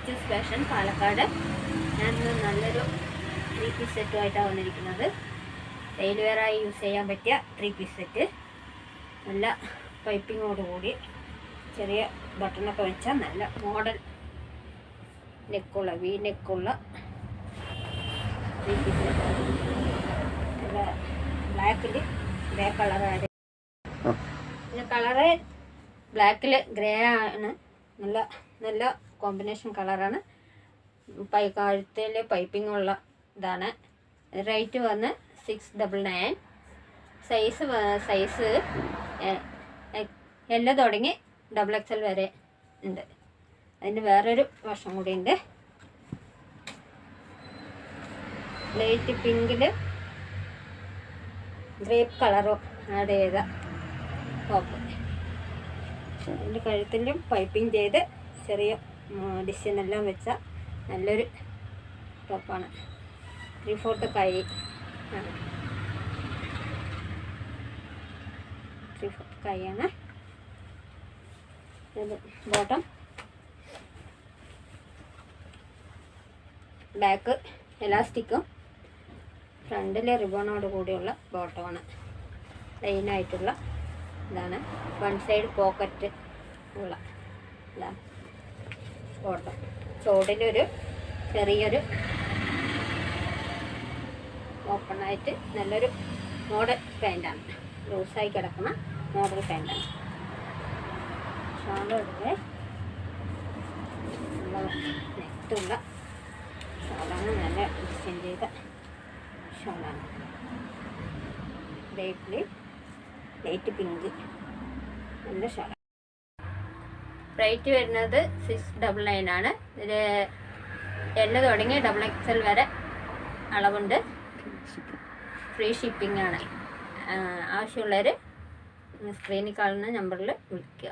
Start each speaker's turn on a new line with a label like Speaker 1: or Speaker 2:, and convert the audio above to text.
Speaker 1: Teachers fashion Palakkad. ഞാൻ നല്ലൊരു 3 piece സെറ്റുമായിട്ടാണ് വന്നിരിക്കുന്നത്. ഡെയിലി വെയറായി യൂസ് ചെയ്യാൻ പറ്റിയ 3 പീസ് സെറ്റ്. നല്ല പൈപ്പിങ്ങോടുകൂടി ചെറിയ ബട്ടണൊക്കെ വെച്ചാൽ നല്ല മോഡൽ നെക്കുള്ള വി നെക്കുള്ള 3 പീസ് സെറ്റാണ്. നല്ല ബ്ലാക്കിൽ ഗ്രേ കളറാണ്. പിന്നെ കളറ് ബ്ലാക്കിൽ ഗ്രേ ആണ്. നല്ല നല്ല കോമ്പിനേഷൻ കളറാണ്. കഴുത്തിൽ പൈപ്പിംഗ് ഉള്ള ഇതാണ്. റേറ്റ് വന്ന് 699. സൈസ് എല്ലാം തുടങ്ങി XXL വരെ ഉണ്ട്. അതിന് വേറൊരു വശം കൂടി ഉണ്ട്. ലൈറ്റ് പിങ്കിൽ ഗ്രേപ്പ് കളറും ആഡ് ചെയ്ത ടോപ്പ്. അതിൻ്റെ കഴുത്തിലും പൈപ്പിംഗ് ചെയ്ത് ചെറിയ ഡിസൈനെല്ലാം വെച്ച നല്ലൊരു ടോപ്പാണ്. 3/4 കൈ ആണ്. 3/4 കൈയാണ്. ഇത് ബോട്ടം ബാക്ക് എലാസ്റ്റിക്കും ഫ്രണ്ടിൽ റിബണോട് കൂടിയുള്ള ബോട്ടമാണ്. പ്ലെയിനായിട്ടുള്ള ഇതാണ്. 1 സൈഡ് പോക്കറ്റ് ഉള്ള ഇതാണ് ബോട്ടം. ചോടിലൊരു ചെറിയൊരു ഓപ്പണായിട്ട് നല്ലൊരു മോഡൽ പാൻറ്റാണ്. ലൂസായി കിടക്കുന്ന മോഡൽ പാൻറ്റാണ്. ഷോളോടെ നല്ല നെറ്റുള്ള ഷോളാണ്. നല്ല ഡിസൈൻ ചെയ്ത ഷോളാണ്. ലൈറ്റ് പിങ്ക് നല്ല ഷോളാണ്. റേറ്റ് വരുന്നത് 699 ആണ്. ഇതിൽ എല്ലാം തുടങ്ങി XXL വരെ അളവുണ്ട്. ഫ്രീ ഷിപ്പിംഗ് ആണ്. ആവശ്യമുള്ളവർ സ്ക്രീനിൽ കാണുന്ന നമ്പറിൽ വിളിക്കുക.